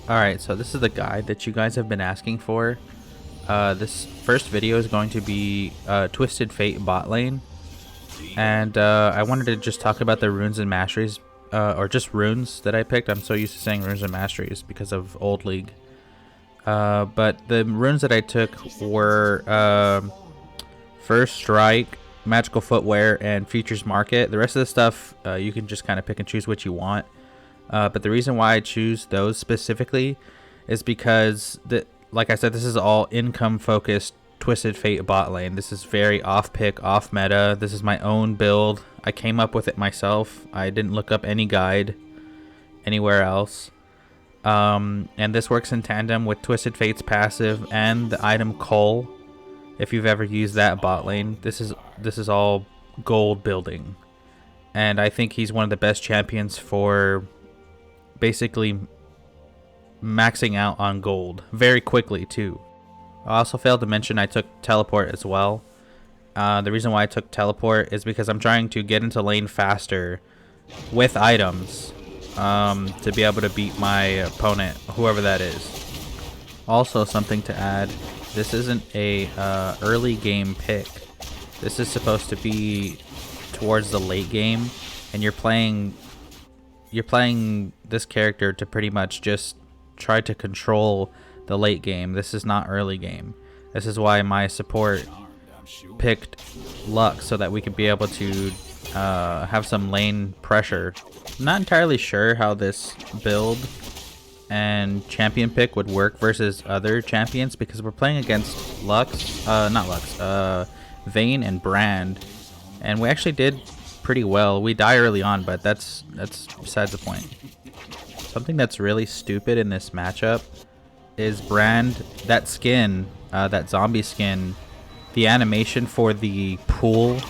Alright, so this is the guide that you guys have been asking for. This first video is going to be Twisted Fate bot lane. And I wanted to just talk about the runes and masteries, or just runes that I picked. I'm so used to saying runes and masteries because of old league. But the runes that I took were First Strike, Magical Footwear, and Futures Market. The rest of the stuff, you can just kind of pick and choose what you want. But the reason why I choose those specifically is because, like I said, this is all income-focused Twisted Fate bot lane. This is very off-pick, off-meta. This is my own build. I came up with it myself. I didn't look up any guide anywhere else. And this works in tandem with Twisted Fate's passive and the item Cull. If you've ever used that bot lane, this is all gold building. And I think he's one of the best champions for basically maxing out on gold very quickly too. I also failed to mention I took teleport as well. The reason why I took teleport is because I'm trying to get into lane faster with items to be able to beat my opponent, whoever that is. Also, something to add, this isn't a early game pick. This is supposed to be towards the late game, and you're playing this character to pretty much just try to control the late game. This is not early game. This is why my support picked Lux, so that we could be able to have some lane pressure. I'm not entirely sure how this build and champion pick would work versus other champions, because we're playing against Vayne and Brand, and we actually did pretty well. We die early on, but that's besides the point. Something that's really stupid in this matchup is Brand, that skin, that zombie skin, the animation for the pool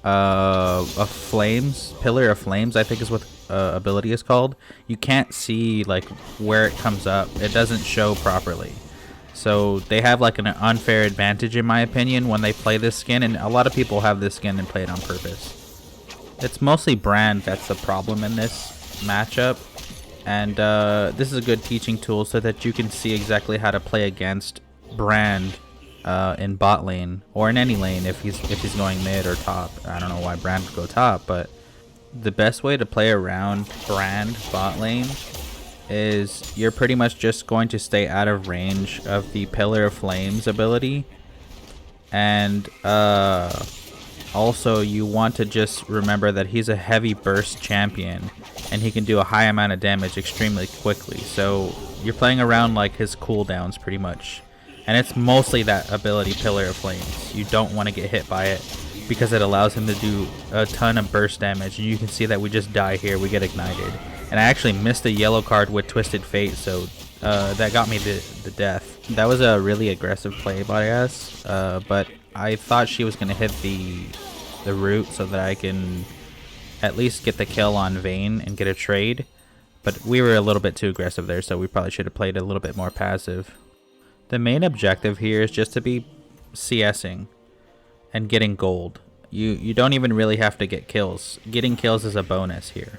of flames, pillar of flames, I think is what ability is called. You can't see like where it comes up. It doesn't show properly. So they have like an unfair advantage in my opinion when they play this skin, and a lot of people have this skin and play it on purpose. It's mostly Brand that's the problem in this matchup, and this is a good teaching tool so that you can see exactly how to play against Brand in bot lane, or in any lane if he's going mid or top. I don't know why Brand would go top, but the best way to play around Brand bot lane is you're pretty much just going to stay out of range of the Pillar of Flames ability, and also you want to just remember that he's a heavy burst champion and he can do a high amount of damage extremely quickly. So you're playing around like his cooldowns pretty much, and it's mostly that ability Pillar of Flames. You don't want to get hit by it because it allows him to do a ton of burst damage, and you can see that we just die here, we get ignited. And I actually missed a yellow card with Twisted Fate, so that got me the death. That was a really aggressive play by us, but I thought she was going to hit the root so that I can at least get the kill on Vayne and get a trade. But we were a little bit too aggressive there, so we probably should have played a little bit more passive. The main objective here is just to be CSing and getting gold. You don't even really have to get kills. Getting kills is a bonus here.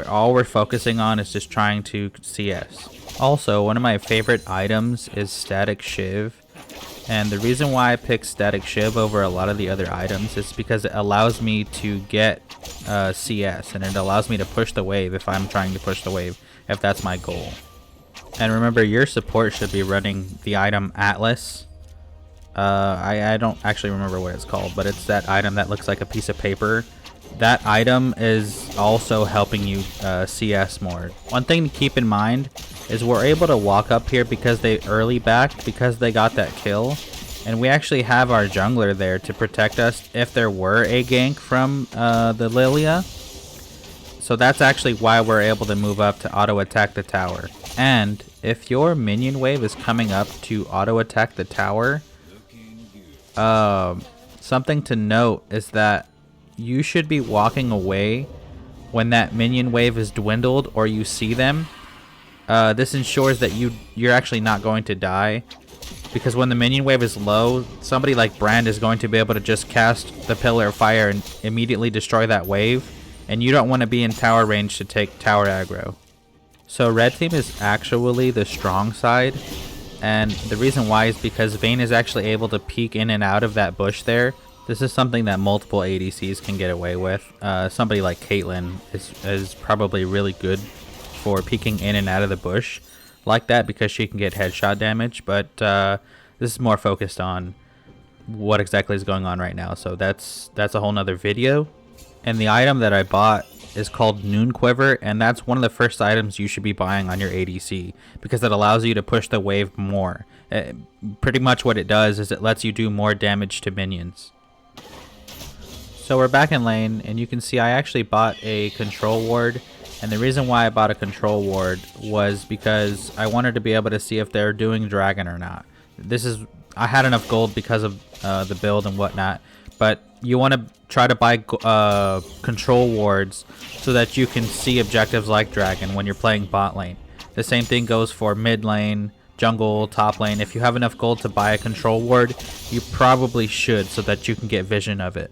All we're focusing on is just trying to CS. Also, one of my favorite items is Static Shiv. And the reason why I picked Static Shiv over a lot of the other items is because it allows me to get CS, and it allows me to push the wave if I'm trying to push the wave, if that's my goal. And remember, your support should be running the item Atlas. I don't actually remember what it's called, but it's that item that looks like a piece of paper. That item is also helping you CS more. One thing to keep in mind is we're able to walk up here because they early backed, because they got that kill, and we actually have our jungler there to protect us if there were a gank from the Lilia. So that's actually why we're able to move up to auto attack the tower. And if your minion wave is coming up to auto attack the tower, something to note is that you should be walking away when that minion wave is dwindled or you see them. This ensures that you're actually not going to die, because when the minion wave is low, somebody like Brand is going to be able to just cast the Pillar of Fire and immediately destroy that wave, and you don't want to be in tower range to take tower aggro. So red team is actually the strong side, and the reason why is because Vayne is actually able to peek in and out of that bush there. This is something that multiple ADCs can get away with. Somebody like Caitlyn is probably really good for peeking in and out of the bush like that because she can get headshot damage, but this is more focused on what exactly is going on right now, so that's a whole nother video. And the item that I bought is called Noon Quiver, and that's one of the first items you should be buying on your ADC because it allows you to push the wave more. Pretty much what it does is it lets you do more damage to minions. So we're back in lane, and you can see I actually bought a control ward, and the reason why I bought a control ward was because I wanted to be able to see if they're doing dragon or not. I had enough gold because of the build and whatnot, but you want to try to buy control wards so that you can see objectives like dragon when you're playing bot lane. The same thing goes for mid lane, jungle, top lane. If you have enough gold to buy a control ward, you probably should so that you can get vision of it.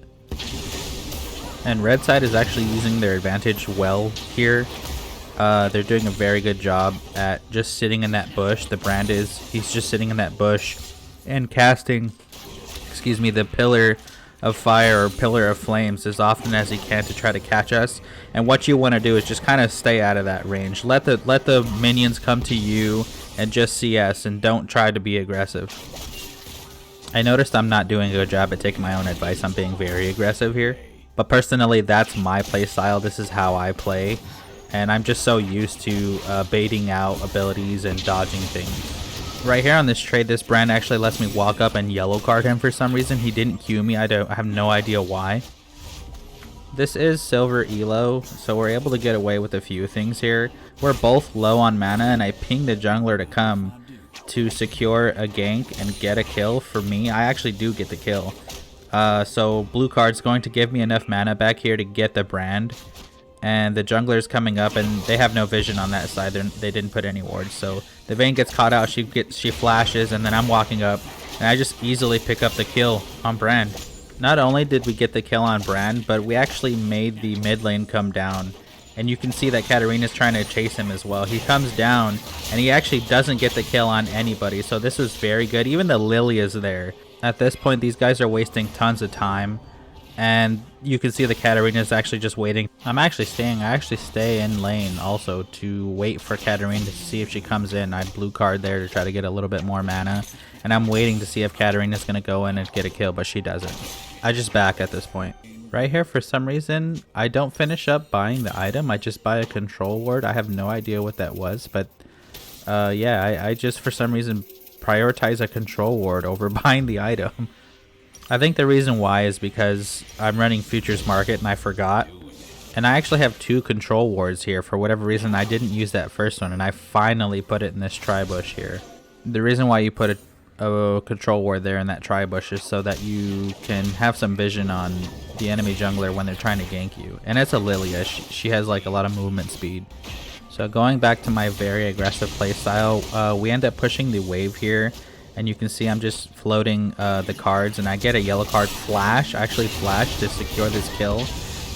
And red side is actually using their advantage well here. They're doing a very good job at just sitting in that bush. The brand he's just sitting in that bush and casting, the pillar of fire or pillar of flames as often as he can to try to catch us. And what you want to do is just kind of stay out of that range. Let the minions come to you and just CS, and don't try to be aggressive. I noticed I'm not doing a good job at taking my own advice. I'm being very aggressive here. But personally, that's my play style. This is how I play. And I'm just so used to baiting out abilities and dodging things. Right here on this trade, this brand actually lets me walk up and yellow card him for some reason. He didn't queue me. I have no idea why. This is silver elo, so we're able to get away with a few things here. We're both low on mana, and I pinged the jungler to come to secure a gank and get a kill for me. I actually do get the kill. So blue card's going to give me enough mana back here to get the brand. And the jungler's coming up, and they have no vision on that side. They didn't put any wards. So the Vayne gets caught out. She flashes, and then I'm walking up, and I just easily pick up the kill on Brand. Not only did we get the kill on Brand, but we actually made the mid lane come down. And you can see that Katarina's trying to chase him as well. He comes down, and he actually doesn't get the kill on anybody. So this was very good. Even the Lily is there. At this point, these guys are wasting tons of time. And you can see the Katarina is actually just waiting. I actually stay in lane also to wait for Katarina to see if she comes in. I blue card there to try to get a little bit more mana. And I'm waiting to see if Katarina is going to go in and get a kill, but she doesn't. I just back at this point. Right here, for some reason, I don't finish up buying the item. I just buy a control ward. I have no idea what that was, but yeah, I just for some reason prioritize a control ward over buying the item. I think the reason why is because I'm running futures market and I forgot. And I actually have 2 control wards here. For whatever reason, I didn't use that first one, and I finally put it in this tri-bush here. The reason why you put a control ward there in that tri-bush is so that you can have some vision on the enemy jungler when they're trying to gank you. And it's a Lilia. She has like a lot of movement speed. So going back to my very aggressive playstyle, we end up pushing the wave here. And you can see I'm just floating the cards, and I get a yellow card flash. I actually flash to secure this kill.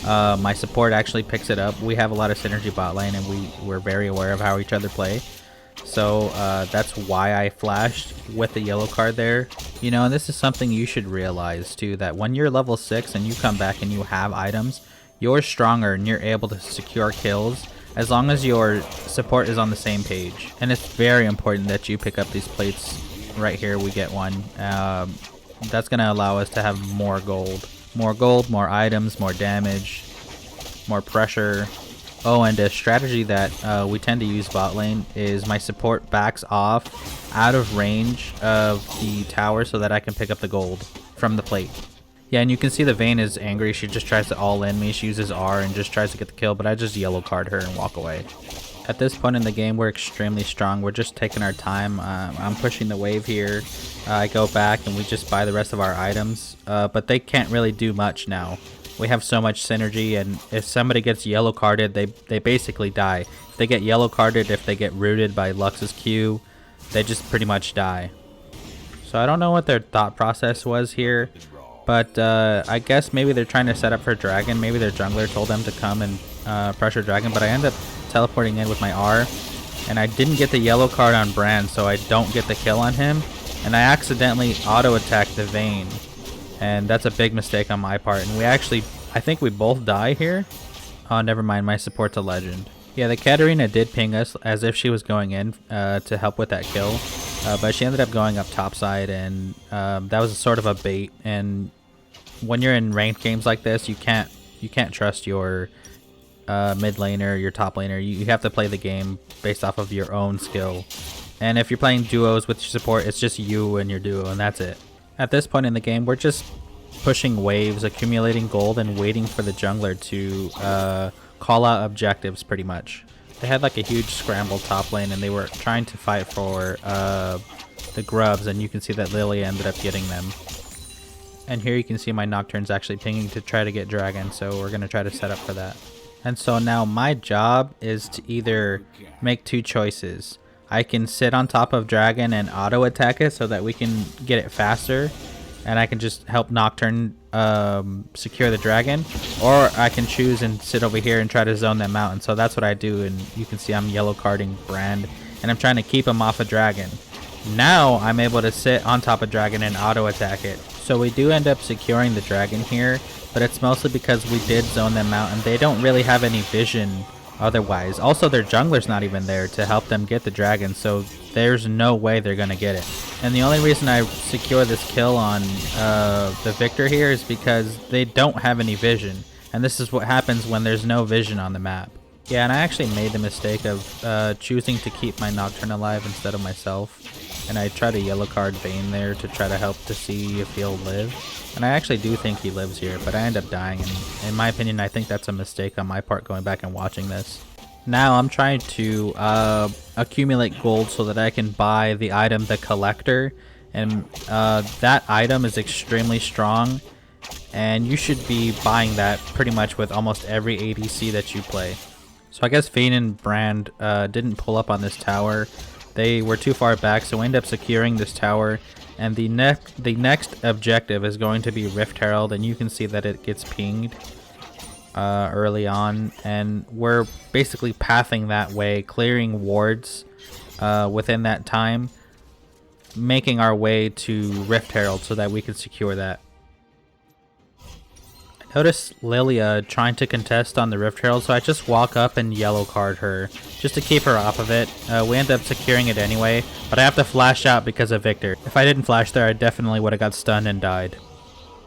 My support actually picks it up. We have a lot of synergy bot lane, and we're very aware of how each other play. So that's why I flashed with the yellow card there. You know, and this is something you should realize too, that when you're level 6 and you come back and you have items, you're stronger and you're able to secure kills as long as your support is on the same page. And it's very important that you pick up these plates. Right here we get one. That's going to allow us to have more gold. More items, more damage, more pressure. Oh, and a strategy that we tend to use bot lane is my support backs off out of range of the tower so that I can pick up the gold from the plate. Yeah, and you can see the Vayne is angry. She just tries to all in me. She uses R and just tries to get the kill, but I just yellow card her and walk away. At this point in the game, we're extremely strong. We're just taking our time. I'm pushing the wave here. I go back and we just buy the rest of our items. But they can't really do much now. We have so much synergy, and if somebody gets yellow carded, they basically die. If they get yellow carded, if they get rooted by Lux's Q, they just pretty much die. So I don't know what their thought process was here. But I guess maybe they're trying to set up for Dragon. Maybe their jungler told them to come and pressure Dragon. But I end up teleporting in with my R. and I didn't get the yellow card on Brand, so I don't get the kill on him, and I accidentally auto-attacked the Vayne, and that's a big mistake on my part, and we actually, I think we both die here. Oh, never mind, my support's a legend. Yeah, the Katarina did ping us as if she was going in to help with that kill, but she ended up going up topside, and that was sort of a bait, and when you're in ranked games like this, you can't trust your mid laner, your top laner. You have to play the game based off of your own skill. And if you're playing duos with your support, it's just you and your duo, and that's it. At this point in the game, we're just pushing waves, accumulating gold, and waiting for the jungler to call out objectives pretty much. They had like a huge scramble top lane, and they were trying to fight for the grubs, and you can see that Lilia ended up getting them. And here you can see my Nocturne's actually pinging to try to get Dragon, so we're going to try to set up for that. And so now my job is to either make two choices. I can sit on top of Dragon and auto attack it so that we can get it faster, and I can just help Nocturne secure the Dragon, or I can choose and sit over here and try to zone them out. And so that's what I do, and you can see I'm yellow carding Brand, and I'm trying to keep him off of Dragon. Now I'm able to sit on top of Dragon and auto attack it. So we do end up securing the Dragon here, but it's mostly because we did zone them out, and they don't really have any vision otherwise. Also, their jungler's not even there to help them get the Dragon, so there's no way they're gonna get it. And the only reason I secure this kill on the Victor here is because they don't have any vision, and this is what happens when there's no vision on the map. Yeah, and I actually made the mistake of choosing to keep my Nocturne alive instead of myself, and I tried a yellow card Vayne there to try to help to see if he'll live. And I actually do think he lives here, but I end up dying, and in my opinion, I think that's a mistake on my part going back and watching this. Now I'm trying to accumulate gold so that I can buy the item, the Collector, and that item is extremely strong, and you should be buying that pretty much with almost every ADC that you play. So I guess Vayne and Brand didn't pull up on this tower. They were too far back, so we end up securing this tower. And the next objective is going to be Rift Herald, and you can see that it gets pinged early on. And we're basically pathing that way, clearing wards within that time, making our way to Rift Herald so that we can secure that. Notice Lilia trying to contest on the Rift Herald, so I just walk up and yellow card her just to keep her off of it. We end up securing it anyway, but I have to flash out because of Victor. If I didn't flash there, I definitely would have got stunned and died.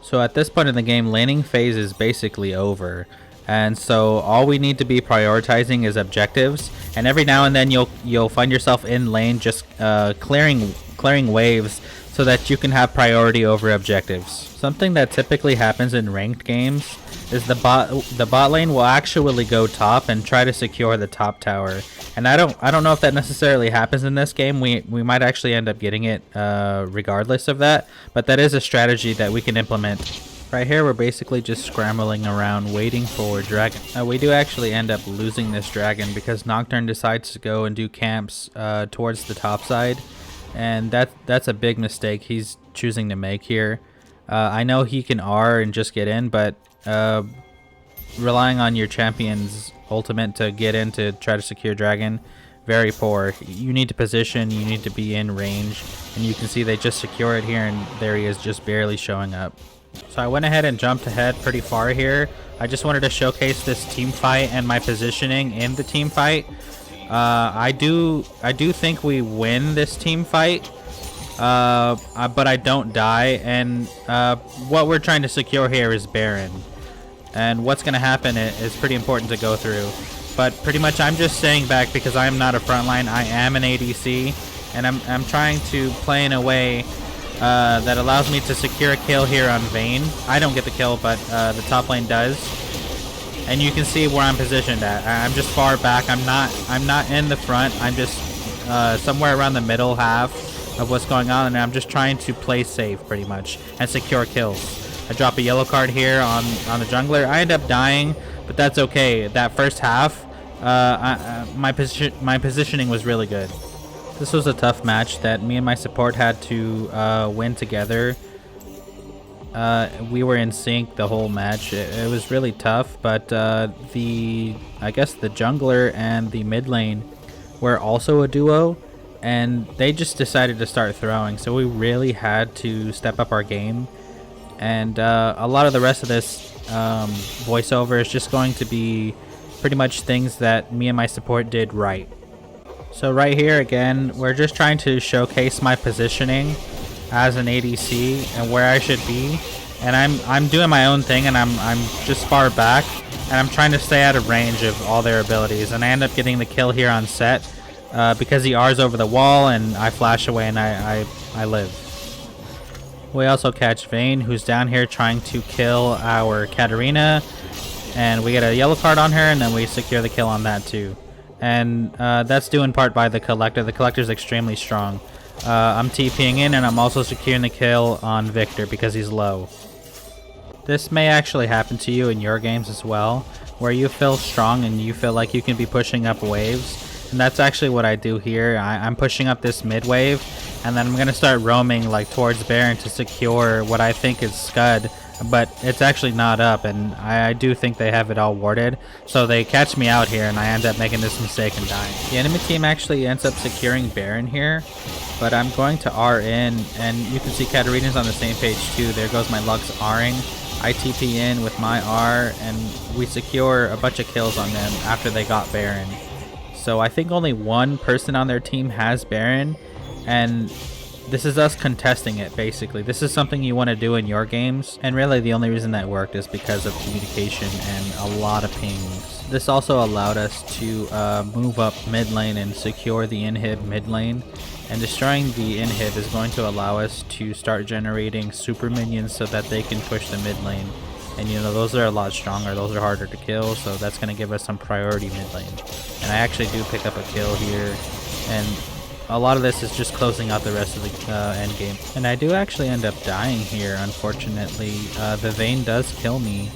So at this point in the game, laning phase is basically over, and so all we need to be prioritizing is objectives. And every now and then you'll find yourself in lane just clearing waves so that you can have priority over objectives. Something that typically happens in ranked games is the bot lane will actually go top and try to secure the top tower. And I don't know if that necessarily happens in this game. We might actually end up getting it regardless of that, but that is a strategy that we can implement. Right here we're basically just scrambling around waiting for Dragon. We do actually end up losing this Dragon because Nocturne decides to go and do camps towards the top side. And that's a big mistake he's choosing to make here. I know he can R and just get in, but relying on your champion's ultimate to get in to try to secure Dragon, very poor. You need to position, you need to be in range, and you can see they just secure it here, and there he is just barely showing up. So I went ahead and jumped ahead pretty far here. I just wanted to showcase this team fight and my positioning in the team fight. I do think we win this team fight, but I don't die, and what we're trying to secure here is Baron, and what's going to happen is pretty important to go through. But pretty much I'm just staying back because I am not a frontline. I am an ADC, and I'm trying to play in a way that allows me to secure a kill here on Vayne. I don't get the kill, but the top lane does. And you can see where I'm positioned at. I'm just far back. I'm not in the front. I'm just somewhere around the middle half of what's going on, and I'm just trying to play safe pretty much and secure kills. I drop a yellow card here on the jungler. I end up dying, but that's okay. That first half, my positioning was really good. This was a tough match that me and my support had to win together. We were in sync the whole match. It was really tough, but I guess the jungler and the mid lane were also a duo, and they just decided to start throwing, so we really had to step up our game. And a lot of the rest of this voiceover is just going to be pretty much things that me and my support did right. So right here again, we're just trying to showcase my positioning as an ADC and where I should be. And I'm doing my own thing, and I'm just far back, and I'm trying to stay out of range of all their abilities. And I end up getting the kill here on set because he R's over the wall, and I flash away, and I live. We also catch Vayne, who's down here trying to kill our Katarina, and we get a yellow card on her, and then we secure the kill on that too. And that's due in part by the Collector. The Collector's extremely strong. I'm TPing in, and I'm also securing the kill on Victor because he's low. This may actually happen to you in your games as well, where you feel strong and you feel like you can be pushing up waves. And that's actually what I do here. I'm pushing up this mid wave, and then I'm going to start roaming like towards Baron to secure what I think is Scud, but it's actually not up, and I do think they have it all warded. So they catch me out here, and I end up making this mistake and dying. The enemy team actually ends up securing Baron here, but I'm going to R in, and you can see Katarina's on the same page too. There goes my Lux R'ing. I TP in with my R, and we secure a bunch of kills on them after they got Baron. So I think only one person on their team has Baron, and this is us contesting it basically. This is something you want to do in your games, and really the only reason that worked is because of communication and a lot of pings. This also allowed us to move up mid lane and secure the inhib mid lane. And destroying the inhib is going to allow us to start generating super minions so that they can push the mid lane. And you know, those are a lot stronger, those are harder to kill, so that's going to give us some priority mid lane. And I actually do pick up a kill here, and a lot of this is just closing out the rest of the end game. And I do actually end up dying here, unfortunately. The Vayne does kill me,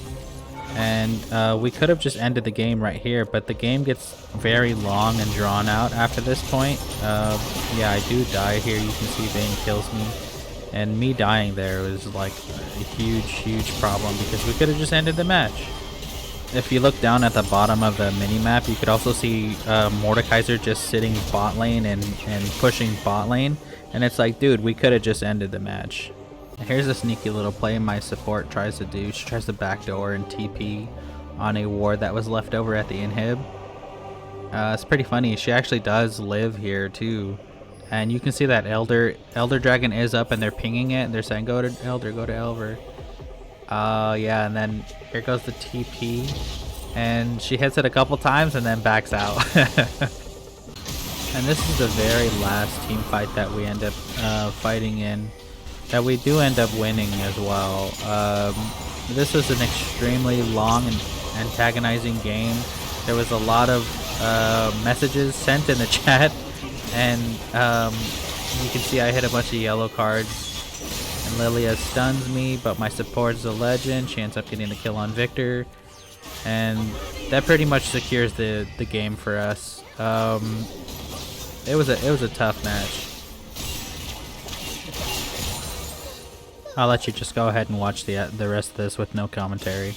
and we could have just ended the game right here, but the game gets very long and drawn out after this point. Yeah, I do die here. You can see Vayne kills me, and me dying there was like a huge problem because we could have just ended the match. If you look down at the bottom of the mini-map, you could also see Mordekaiser just sitting bot lane and pushing bot lane, and it's like, dude, we could have just ended the match. Here's a sneaky little play my support tries to do. She tries to backdoor and TP on a ward that was left over at the inhib. It's pretty funny. She actually does live here too. And you can see that Elder Dragon is up, and they're pinging it, and they're saying, go to Elder, go to Elver. Yeah, and then here goes the TP. And she hits it a couple times and then backs out. And this is the very last team fight that we end up fighting in, that we do end up winning as well. This was an extremely long and antagonizing game. There was a lot of messages sent in the chat, and you can see I hit a bunch of yellow cards, and Lilia stuns me, but my support is a legend. She ends up getting the kill on Victor, and that pretty much secures the game for us. It was a tough match. I'll let you just go ahead and watch the rest of this with no commentary.